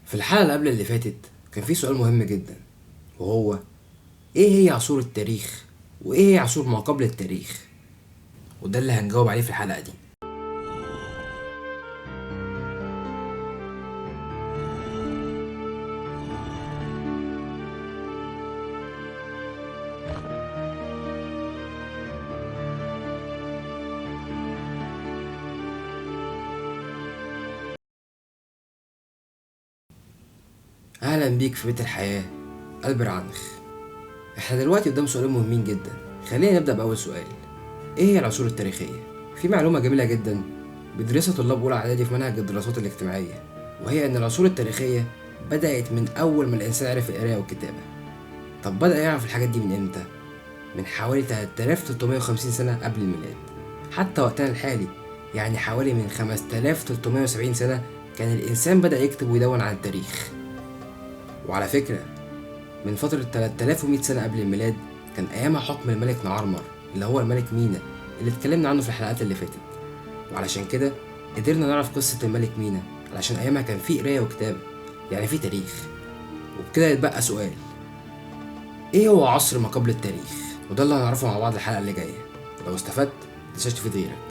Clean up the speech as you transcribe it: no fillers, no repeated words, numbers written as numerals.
في الحلقة اللي قبل اللي فاتت كان في سؤال مهم جدا، وهو ايه هي عصور التاريخ وايه هي عصور ما قبل التاريخ؟ وده اللي هنجاوب عليه في الحلقة دي. اهلا بيك في بيت الحياة قلب رعنخ. احنا دلوقتي قدام سؤالين مهمين جدا. خلينا نبدأ بأول سؤال: ايه هي العصور التاريخية؟ في معلومة جميلة جدا بيدرسها طلاب أولى إعدادي في منهج الدراسات الاجتماعية، وهي إن العصور التاريخية بدأت من أول ما الإنسان عرف القراية والكتابة. طب بدأ يعرف الحاجات دي من إمتى؟ من حوالي 3350 سنة قبل الميلاد. حتى وقتنا الحالي، يعني حوالي من 5370 سنة، كان الإنسان بدأ يكتب ويدون عن التاريخ. وعلى فكرة، من فترة 3100 سنة قبل الميلاد كان أيامها حكم الملك نعرمر، اللي هو الملك مينا اللي اتكلمنا عنه في الحلقات اللي فاتت. وعلشان كده قدرنا نعرف قصة الملك مينا، علشان أيامها كان في قراية وكتابة، يعني في تاريخ. وبكده يتبقى سؤال: ايه هو عصر ما قبل التاريخ؟ وده اللي هنعرفه مع بعض الحلقة اللي جاية. ولو استفدت متنساش تفيد غيرك.